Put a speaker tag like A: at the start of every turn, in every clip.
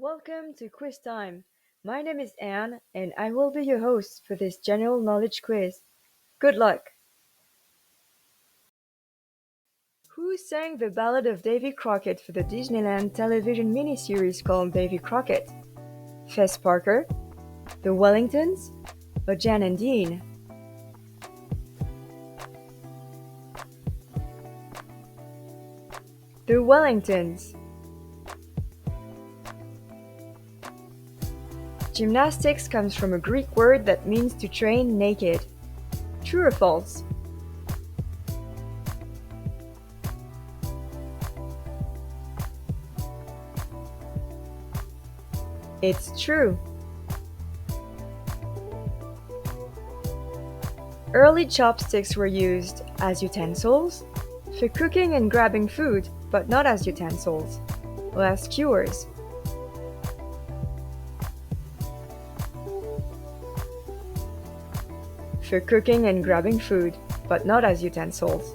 A: Welcome to Quiz Time. My name is Anne, and I will be your host for this general knowledge quiz. Good luck! Who sang the Ballad of Davy Crockett for the Disneyland television miniseries called Davy Crockett? Fess Parker, the Wellingtons, or Jan and Dean? The Wellingtons. Gymnastics comes from a Greek word that means to train naked. True or false? It's true. Early chopsticks were used as utensils, for cooking and grabbing food, but not as utensils, or as skewers. For cooking and grabbing food, but not as utensils.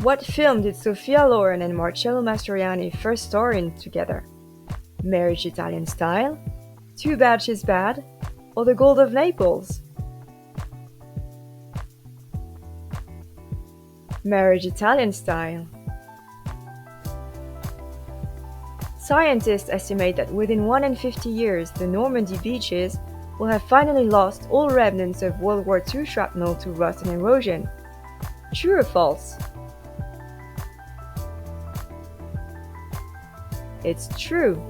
A: What film did Sophia Loren and Marcello Mastroianni first star in together? Marriage Italian Style, Too Bad She's Bad, or The Gold of Naples? Marriage Italian Style. Scientists estimate that within 150 years, the Normandy beaches will have finally lost all remnants of World War II shrapnel to rust and erosion. True or false? It's true.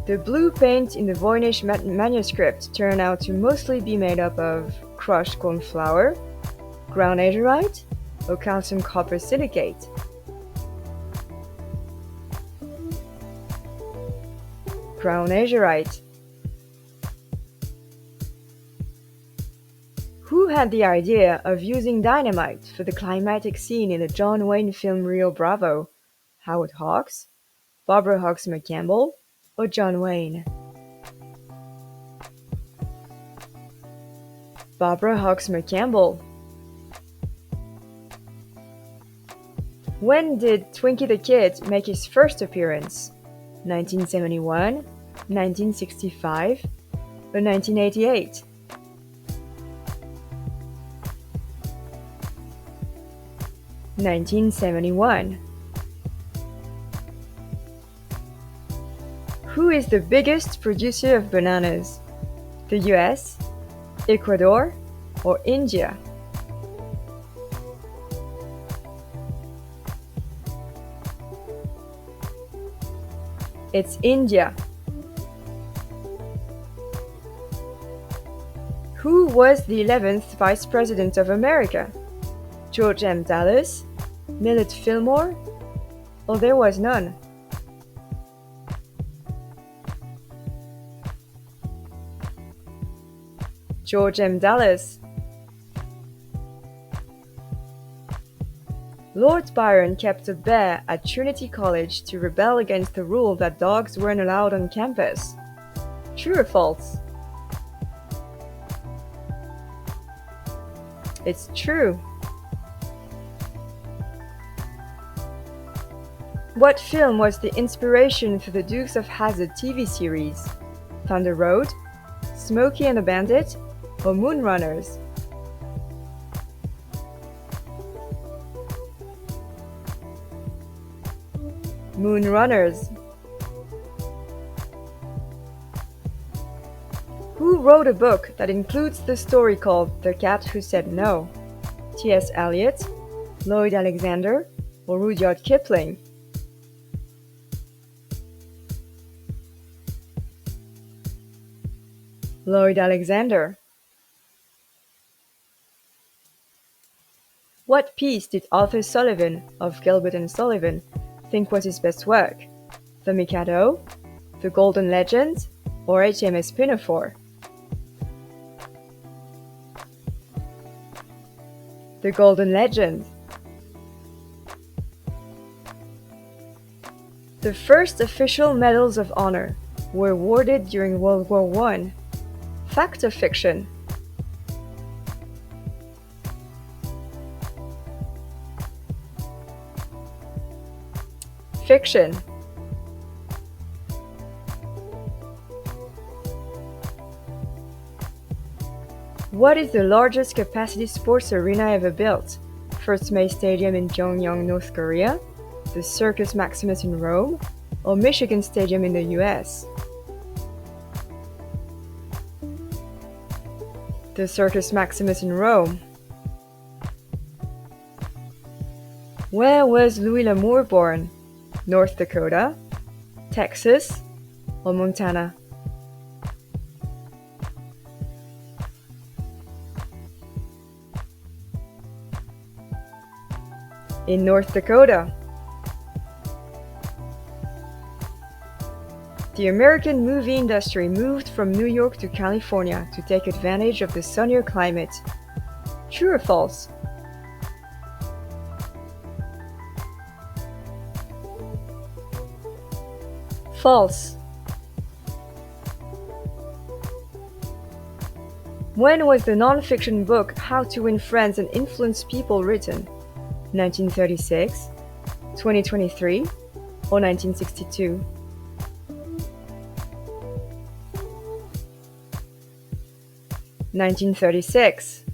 A: The blue paint in the Voynich manuscript turned out to mostly be made up of crushed corn flour, ground azurite, or calcium copper silicate. Ground azurite. Who had the idea of using dynamite for the climatic scene in the John Wayne film Rio Bravo? Howard Hawks, Barbara Hawks McCampbell, or John Wayne? Barbara Hawks McCampbell. When did Twinkie the Kid make his first appearance? 1971, 1965, or 1988? (1971). Who is the biggest producer of bananas? The US, Ecuador, or India? It's India. Who was the 11th Vice President of America? George M. Dallas, Millard Fillmore, or there was none? George M. Dallas. Lord Byron kept a bear at Trinity College to rebel against the rule that dogs weren't allowed on campus. True or false? It's true. What film was the inspiration for the Dukes of Hazzard TV series? Thunder Road, Smokey and the Bandit, or Moonrunners? Moonrunners. Who wrote a book that includes the story called The Cat Who Said No? T.S. Eliot, Lloyd Alexander, or Rudyard Kipling? Lloyd Alexander. What piece did Arthur Sullivan of Gilbert and Sullivan think was his best work? The Mikado, The Golden Legend, or HMS Pinafore? The Golden Legend. The first official medals of honor were awarded during World War I. Fact or fiction? Fiction. What is the largest capacity sports arena ever built? First May Stadium in Pyongyang, North Korea, the Circus Maximus in Rome, or Michigan Stadium in the US? The Circus Maximus in Rome. Where was Louis L'Amour born? North Dakota, Texas, or Montana? In North Dakota. The American movie industry moved from New York to California to take advantage of the sunnier climate. True or false? False. When was the non-fiction book How to Win Friends and Influence People written? 1936, 2023, or 1962? (1936).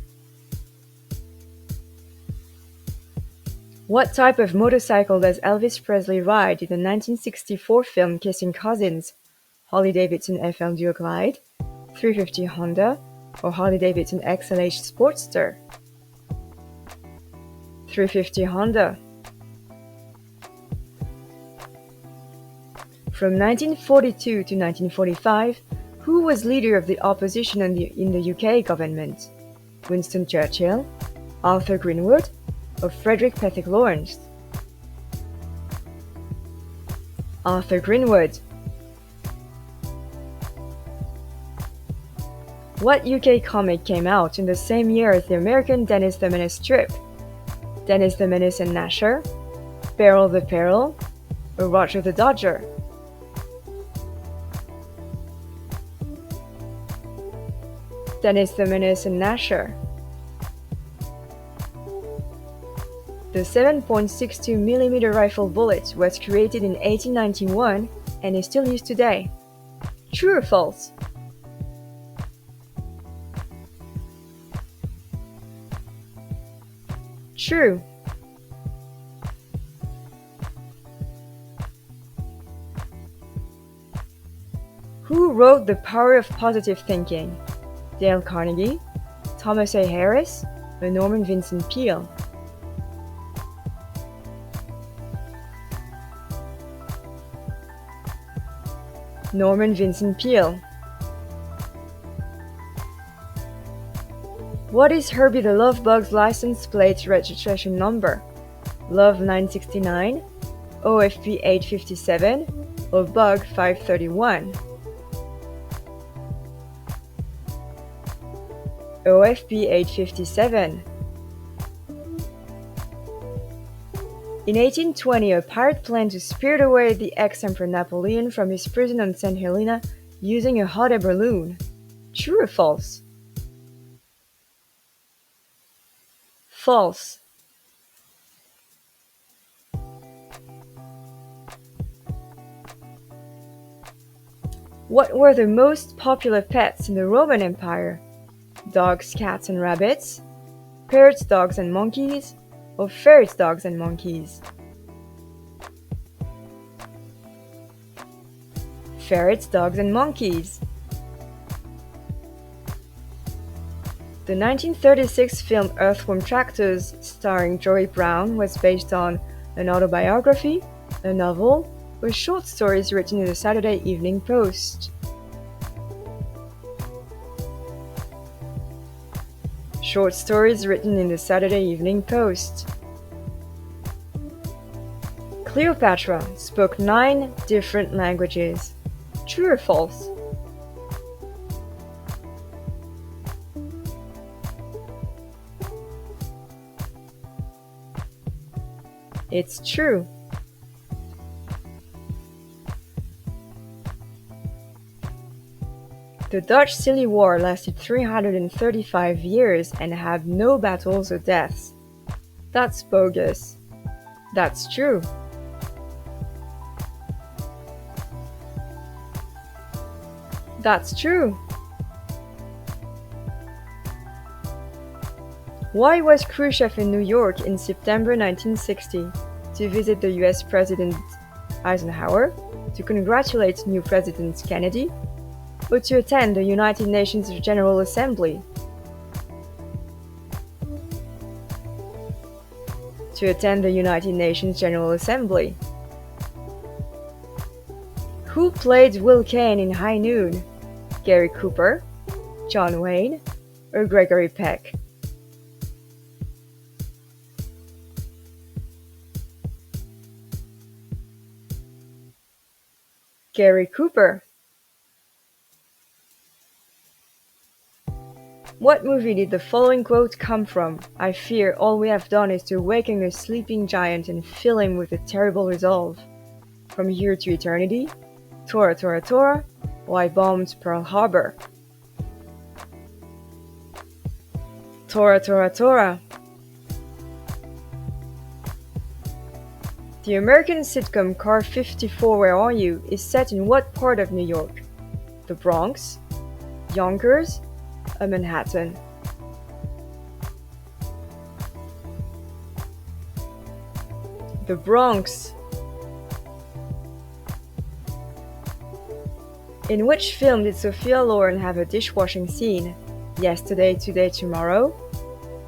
A: What type of motorcycle does Elvis Presley ride in the 1964 film Kissing Cousins? Harley-Davidson FL Duo Glide, 350 Honda, or Harley-Davidson XLH Sportster? 350 Honda. From 1942 to 1945, who was leader of the opposition in the UK government? Winston Churchill, Arthur Greenwood, or Frederick Pethick Lawrence? Arthur Greenwood. What UK comic came out in the same year as the American Dennis the Menace strip? Dennis the Menace and Gnasher, Beryl the Peril, or Roger the Dodger? Dennis the Menace and Gnasher. The 7.62mm rifle bullet was created in 1891 and is still used today. True or false? True. Who wrote The Power of Positive Thinking? Dale Carnegie, Thomas A. Harris, or Norman Vincent Peale? Norman Vincent Peale. What is Herbie the Love Bug's license plate registration number? Love 969, OFP 857, or Bug 531? OFP 857. In 1820, a pirate planned to spirit away the ex-Emperor Napoleon from his prison on St. Helena using a hot air balloon. True or false? False. What were the most popular pets in the Roman Empire? Dogs, cats, and rabbits, parrots, dogs, and monkeys, or ferrets, dogs, and monkeys? Ferrets, dogs, and monkeys. The 1936 film Earthworm Tractors, starring Joey Brown, was based on an autobiography, a novel, or short stories written in the Saturday Evening Post. Short stories written in the Saturday Evening Post. Cleopatra spoke 9 different languages. True or false? It's true. The Dutch Civil War lasted 335 years and had no battles or deaths. That's bogus. That's true. That's true. Why was Khrushchev in New York in September 1960? To visit the US President Eisenhower? To congratulate new President Kennedy? Or to attend the United Nations General Assembly? To attend the United Nations General Assembly. Who played Will Kane in High Noon? Gary Cooper, John Wayne, or Gregory Peck? Gary Cooper. What movie did the following quote come from? I fear all we have done is to awaken a sleeping giant and fill him with a terrible resolve. From Here to Eternity, Tora Tora Tora, Why Bombed Pearl Harbor. Tora Tora Tora. The American sitcom Car 54 Where Are You is set in what part of New York? The Bronx, Yonkers, or Manhattan? The Bronx. In which film did Sophia Loren have a dishwashing scene? Yesterday, Today, Tomorrow?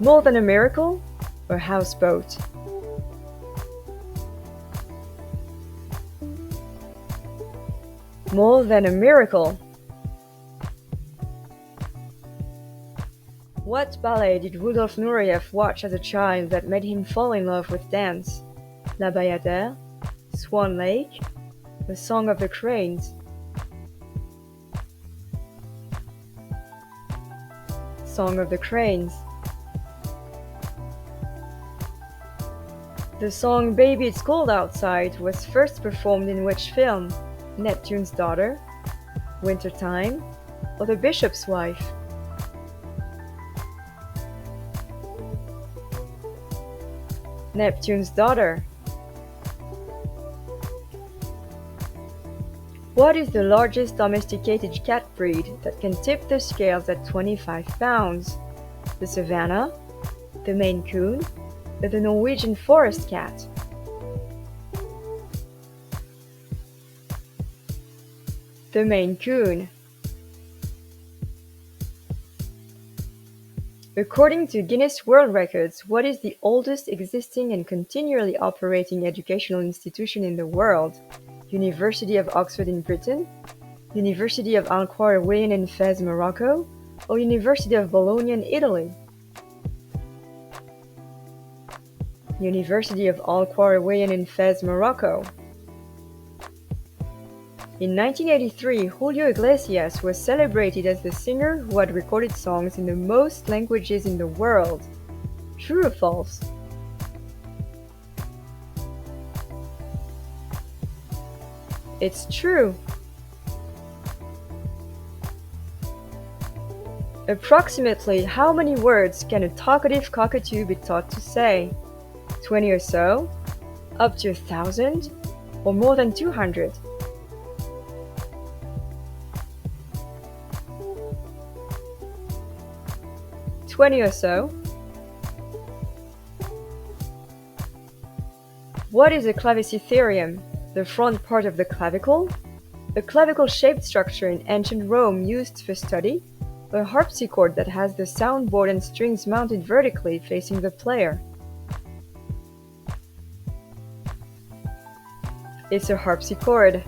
A: More Than a Miracle? Or Houseboat? More Than a Miracle. What ballet did Rudolf Nureyev watch as a child that made him fall in love with dance? La Bayadère, Swan Lake, The Song of the Cranes? Song of the Cranes. The song Baby It's Cold Outside was first performed in which film? Neptune's Daughter, Wintertime, or The Bishop's Wife? Neptune's Daughter. What is the largest domesticated cat breed that can tip the scales at 25 pounds? The Savannah, the Maine Coon, or the Norwegian forest cat? The Maine Coon. According to Guinness World Records, what is the oldest existing and continually operating educational institution in the world? University of Oxford in Britain, University of Al Qarawiyyin in Fez, Morocco, or University of Bologna in Italy? University of Al Qarawiyyin in Fez, Morocco. In 1983, Julio Iglesias was celebrated as the singer who had recorded songs in the most languages in the world. True or false? It's true. Approximately how many words can a talkative cockatoo be taught to say? 20 or so? Up to 1,000? Or more than 200? 20 or so? What is a clavicitherium? The front part of the clavicle? A clavicle-shaped structure in ancient Rome used for study? A harpsichord that has the soundboard and strings mounted vertically facing the player? It's a harpsichord.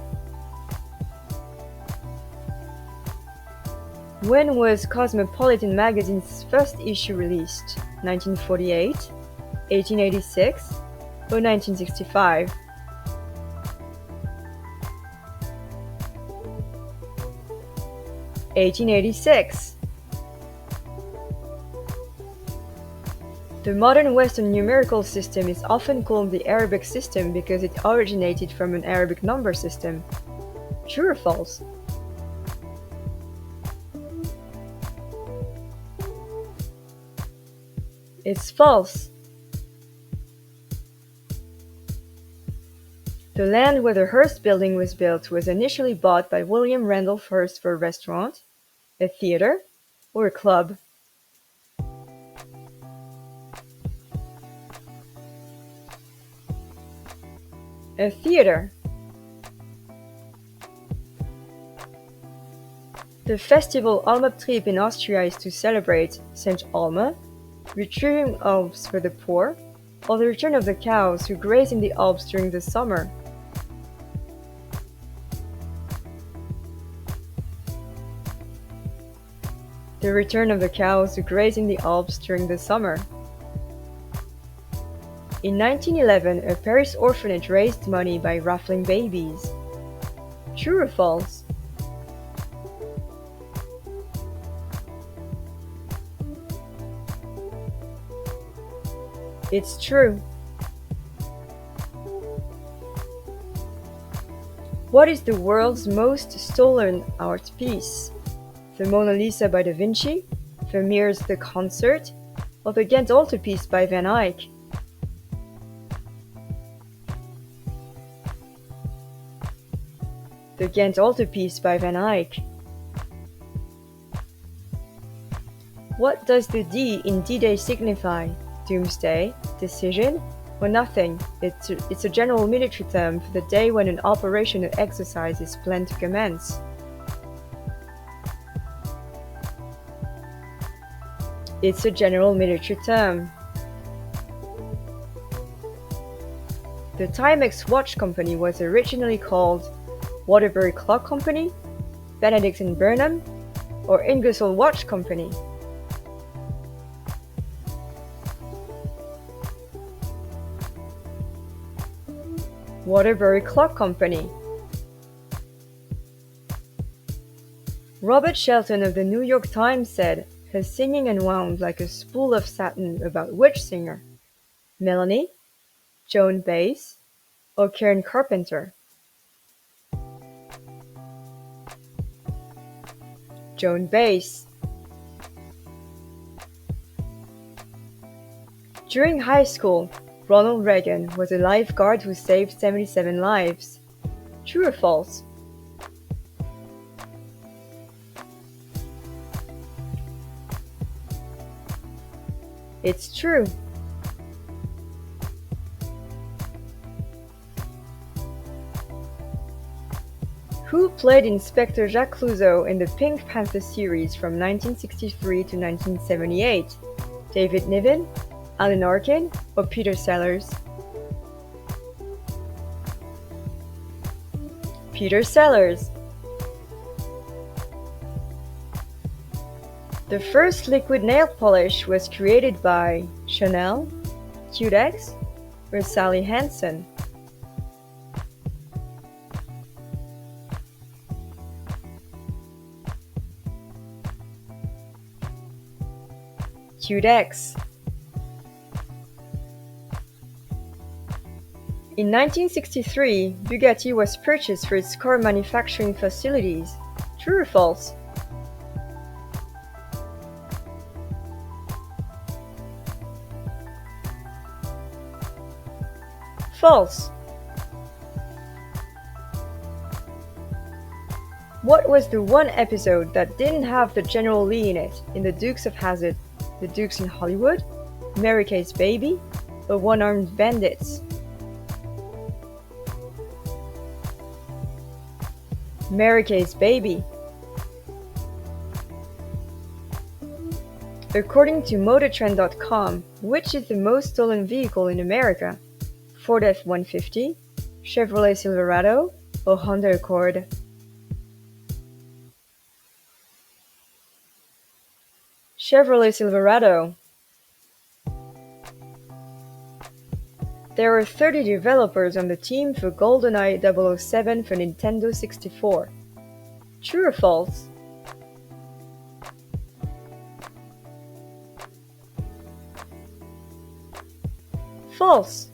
A: When was Cosmopolitan magazine's first issue released? 1948, 1886, or 1965? 1886. The modern Western numerical system is often called the Arabic system because it originated from an Arabic number system. True or false? It's false. The land where the Hearst building was built was initially bought by William Randolph Hearst for a restaurant, a theater, or a club. A theater. The festival Almabtrieb in Austria is to celebrate St. Alma, retrieving Alps for the poor, or the return of the cows who graze in the Alps during the summer. The return of the cows who graze in the Alps during the summer. In 1911, a Paris orphanage raised money by raffling babies. True or false? It's true. What is the world's most stolen art piece? The Mona Lisa by Da Vinci, Vermeer's The Concert, or the Ghent altarpiece by Van Eyck? The Ghent altarpiece by Van Eyck. What does the D in D-Day signify? Doomsday, decision, or nothing? It's a general military term for the day when an operation or exercise is planned to commence. It's a general military term. The Timex watch company was originally called Waterbury Clock Company, Benedict and Burnham, or Ingersoll Watch Company. Waterbury Clock Company. Robert Shelton of the New York Times said, "Her singing unwound like a spool of satin" about which singer? Melanie, Joan Baez, or Karen Carpenter? Joan Baez. During high school, Ronald Reagan was a lifeguard who saved 77 lives. True or false? It's true. Who played Inspector Jacques Clouseau in the Pink Panther series from 1963 to 1978? David Niven, Alan Arkin, or Peter Sellers? Peter Sellers. The first liquid nail polish was created by Chanel, Cutex, or Sally Hansen? Cutex. In 1963, Bugatti was purchased for its car manufacturing facilities. True or false? False. What was the one episode that didn't have the General Lee in it in The Dukes of Hazzard, The Dukes in Hollywood, Mary Kay's Baby, or One-Armed Bandits? Mary Kay's Baby. According to MotorTrend.com, which is the most stolen vehicle in America? Ford F-150, Chevrolet Silverado, or Honda Accord? Chevrolet Silverado. There are 30 developers on the team for GoldenEye 007 for Nintendo 64. True or false? False.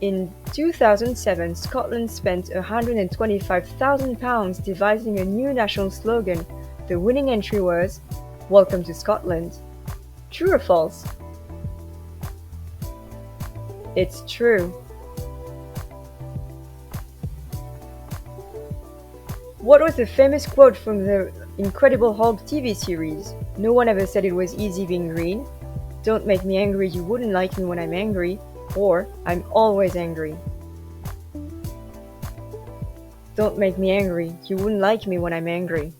A: In 2007, Scotland spent £125,000 devising a new national slogan. The winning entry was, "Welcome to Scotland." True or false? It's true. What was the famous quote from the Incredible Hulk TV series? No one ever said it was easy being green. Don't make me angry, you wouldn't like me when I'm angry. Or, I'm always angry. Don't make me angry, you wouldn't like me when I'm angry.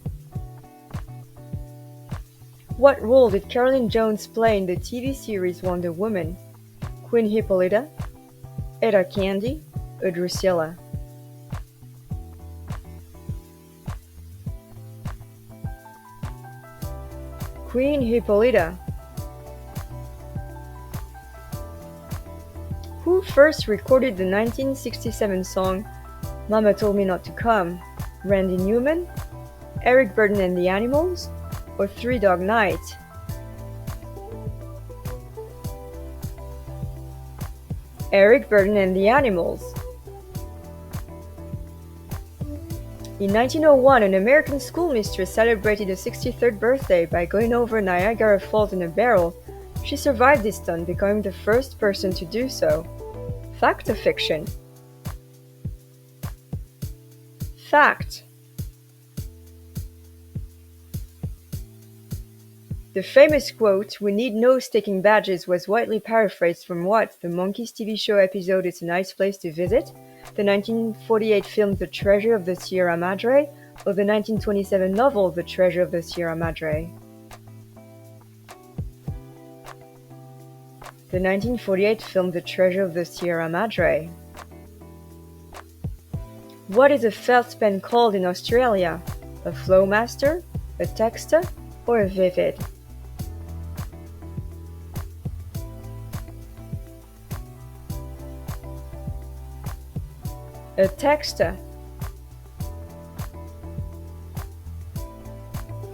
A: What role did Caroline Jones play in the TV series Wonder Woman? Queen Hippolyta, Etta Candy, or Drusilla? Queen Hippolyta. Who first recorded the 1967 song Mama Told Me Not to Come? Randy Newman, Eric Burden and the Animals, or Three Dog Night? Eric Burden and the Animals. In 1901, an American schoolmistress celebrated her 63rd birthday by going over Niagara Falls in a barrel. She survived this stunt, becoming the first person to do so. Fact or fiction? Fact. The famous quote, "We need no sticking badges," was widely paraphrased from what? The Monkees TV show episode It's a Nice Place to Visit, the 1948 film The Treasure of the Sierra Madre, or the 1927 novel The Treasure of the Sierra Madre? The 1948 film The Treasure of the Sierra Madre. What is a felt pen called in Australia? A flowmaster, a texter, or a vivid? A texter.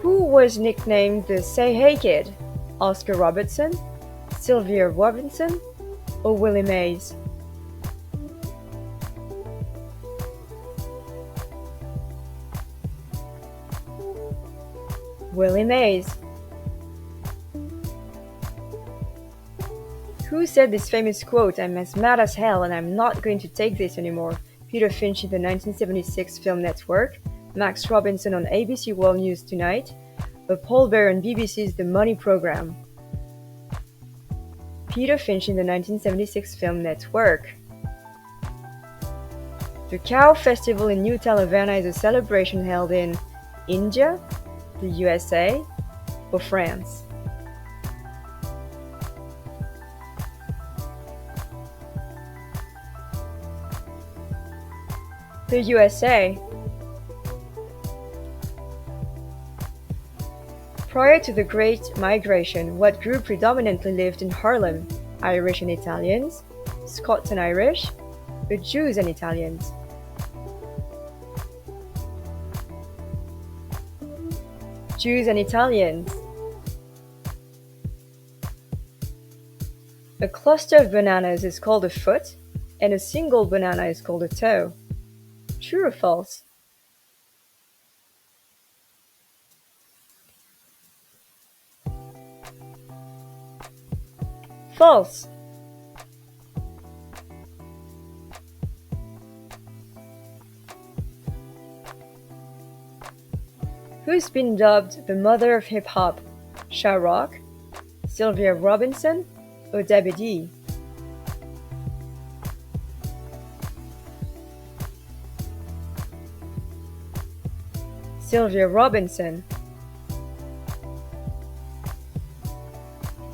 A: Who was nicknamed the Say Hey Kid? Oscar Robertson, Sylvia Robinson, or Willie Mays? Willie Mays. Who said this famous quote, "I'm as mad as hell and I'm not going to take this anymore"? Peter Finch in the 1976 film Network, Max Robinson on ABC World News Tonight, or Paul Bear on BBC's The Money Programme? Peter Finch in the 1976 film Network. The Cow Festival in New Talavana is a celebration held in India, the USA, or France? The USA. Prior to the Great Migration, what group predominantly lived in Harlem? Irish and Italians, Scots and Irish, or Jews and Italians? Jews and Italians. A cluster of bananas is called a foot, and a single banana is called a toe. True or false? False. Who's been dubbed the mother of hip-hop? Sha Rock, Sylvia Robinson, or Debbie D? Sylvia Robinson.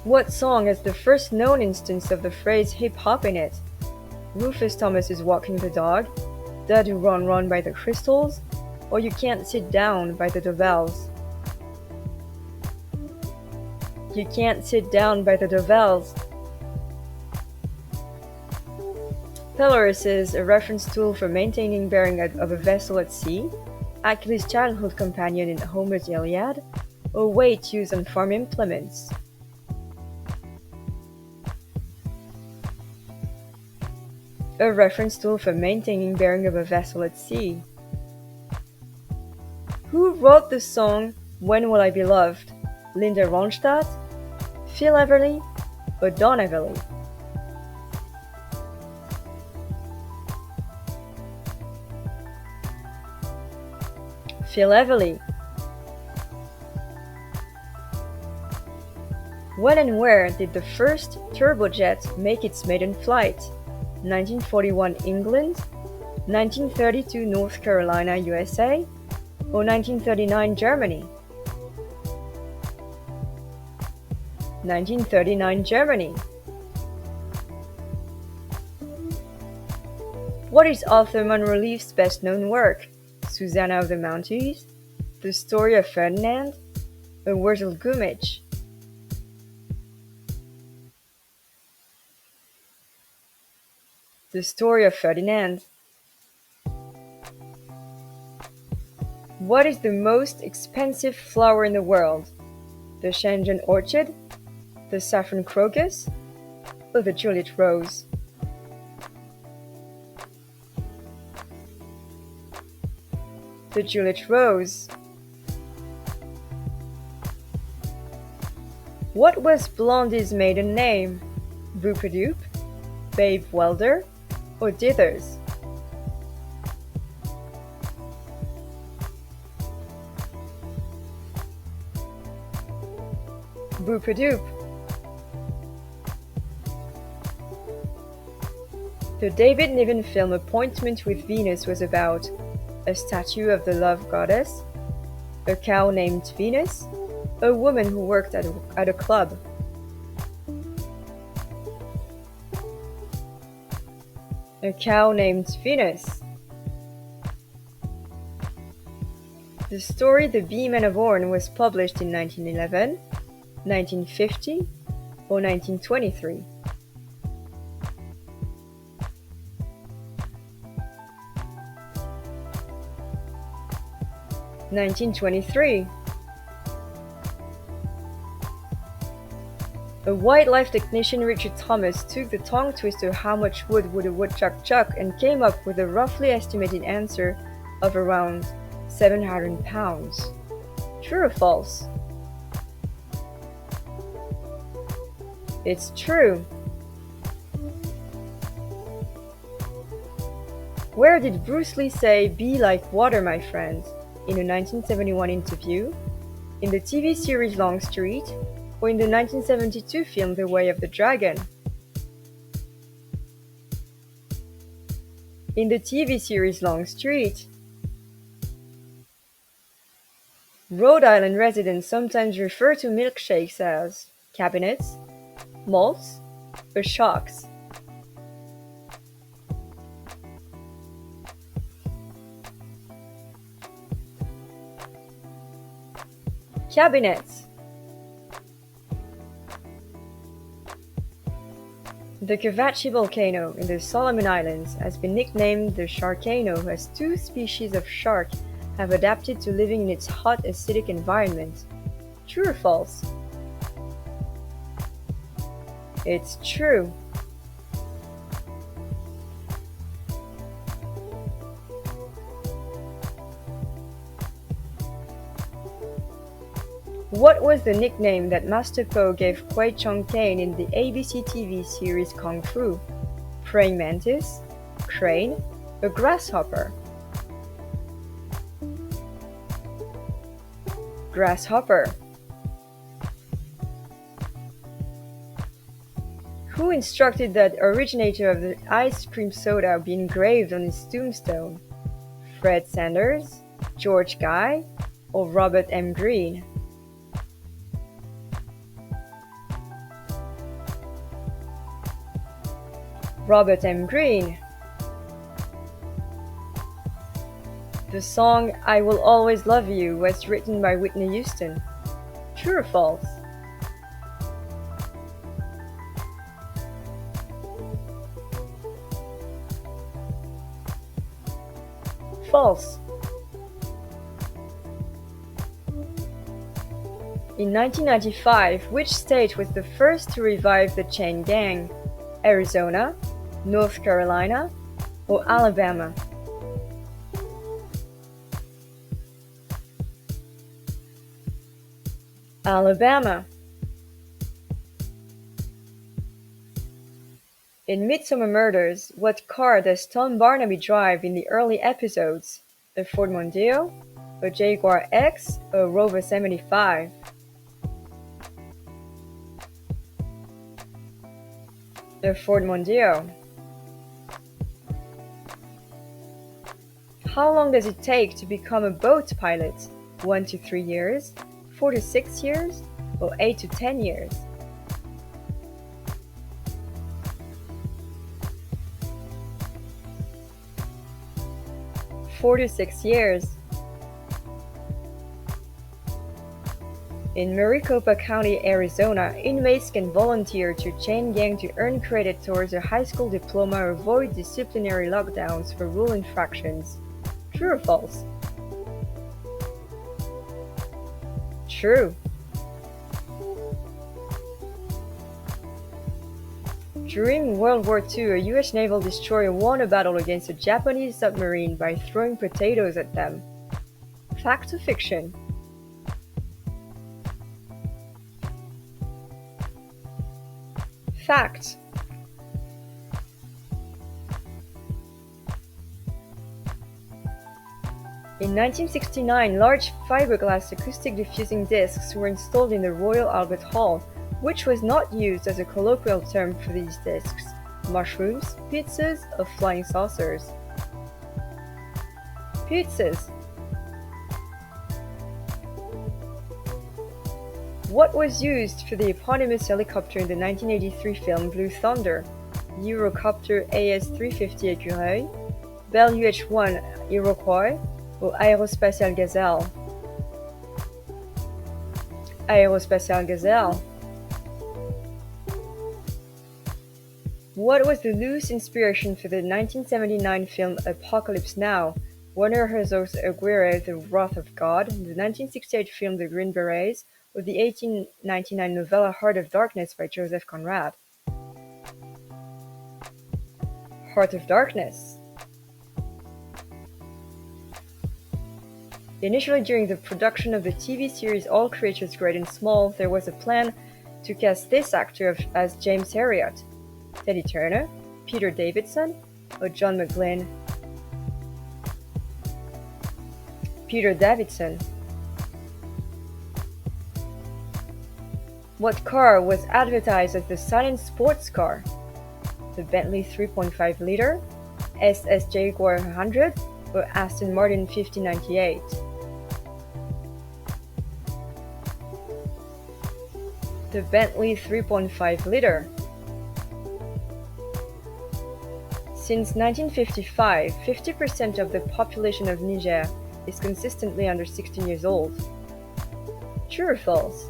A: What song has the first known instance of the phrase hip-hop in it? Rufus Thomas's Walking the Dog, Dead Who Run Run by the Crystals, or You Can't Sit Down by the Dovells? You Can't Sit Down by the Dovells. Pylorus is a reference tool for maintaining bearing of a vessel at sea, Achilles' childhood companion in Homer's Iliad, or weight used on farm implements. A reference tool for maintaining bearing of a vessel at sea. Who wrote the song When Will I Be Loved? Linda Ronstadt, Phil Everly, or Don Everly? Phil Everly. When and where did the first turbojet make its maiden flight? 1941 England, 1932 North Carolina, USA, or 1939 Germany? 1939 Germany. What is Arthur Monroe Leaf's best-known work? Susanna of the Mounties, The Story of Ferdinand, or Wurzel Gummidge? The Story of Ferdinand. What is the most expensive flower in the world? The Shenzhen orchid, the saffron crocus, or the Juliet rose? The Juliet rose. What was Blondie's maiden name? Boopadoop, Babe Welder, or Dithers? Boopadoop. The David Niven film Appointment with Venus was about a statue of the love goddess, a cow named Venus, a woman who worked at a club. A cow named Venus. The story The Bee-Man of Orne was published in 1911, 1950, or 1923. 1923. A wildlife technician, Richard Thomas, took the tongue twister "How much wood would a woodchuck chuck?" and came up with a roughly estimated answer of around 700 pounds. True or false? It's true. Where did Bruce Lee say, "Be like water, my friend," in a 1971 interview, in the TV series Longstreet, or in the 1972 film The Way of the Dragon? In the TV series Longstreet. Rhode Island residents sometimes refer to milkshakes as cabinets, malts, or shocks. Cabinets. The Cavachi volcano in the Solomon Islands has been nicknamed the Sharkano as two species of shark have adapted to living in its hot, acidic environment. True or false? It's true. What was the nickname that Master Po gave Kwei Chong Kane in the ABC TV series Kung Fu? Praying mantis, crane, or grasshopper? Grasshopper. Who instructed that originator of the ice cream soda be engraved on his tombstone? Fred Sanders, George Guy, or Robert M. Greene? Robert M. Greene. The song "I Will Always Love You" was written by Whitney Houston. True or false? False. In 1995, which state was the first to revive the chain gang? Arizona, North Carolina, or Alabama? Alabama. In Midsummer Murders, what car does Tom Barnaby drive in the early episodes? A Ford Mondeo, a Jaguar X, a Rover 75? A Ford Mondeo. How long does it take to become a boat pilot? 1 to 3 years, 4 to 6 years, or 8 to 10 years? 4 to 6 years. In Maricopa County, Arizona, inmates can volunteer to chain gang to earn credit towards a high school diploma or avoid disciplinary lockdowns for rule infractions. True or false? True. During World War II, a US naval destroyer won a battle against a Japanese submarine by throwing potatoes at them. Fact or fiction? Fact. In 1969, large fiberglass acoustic diffusing discs were installed in the Royal Albert Hall, which was not used as a colloquial term for these discs: mushrooms, pizzas, or flying saucers. Pizzas. What was used for the eponymous helicopter in the 1983 film Blue Thunder? Eurocopter AS-350 Écureuil, Bell UH-1 Iroquois, or Aérospatiale Gazelle? Aérospatiale Gazelle. What was the loose inspiration for the 1979 film Apocalypse Now? Werner Herzog's Aguirre, The Wrath of God, the 1968 film The Green Berets, or the 1899 novella Heart of Darkness by Joseph Conrad? Heart of Darkness. Initially, during the production of the TV series All Creatures Great and Small, there was a plan to cast this actor as James Herriot, Teddy Turner, Peter Davidson, or John McGlynn. Peter Davidson. What car was advertised as the silent sports car? The Bentley 3.5 liter, SS Jaguar 100, or Aston Martin 5098? The Bentley 3.5 liter. Since 1955, 50% of the population of Niger is consistently under 16 years old. True or false?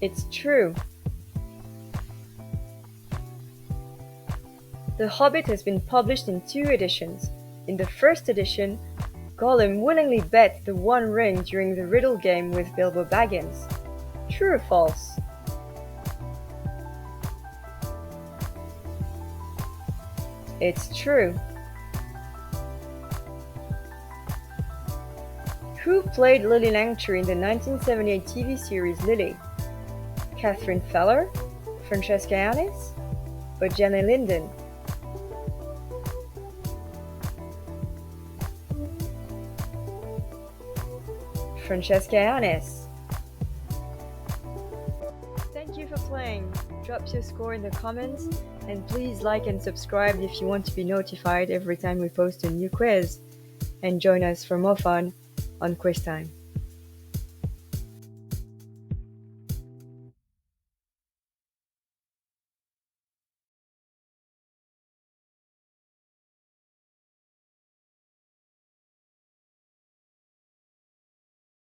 A: It's true. The Hobbit has been published in 2 editions. In the first edition, Gollum willingly bet the One Ring during the riddle game with Bilbo Baggins. True or false? It's true. Who played Lily Langtry in the 1978 TV series Lily? Catherine Feller, Francesca Annis, or Jenny Linden? Francesca Annis. Thank you for playing. Drop your score in the comments, and please like and subscribe if you want to be notified every time we post a new quiz. And join us for more fun on Quiz Time.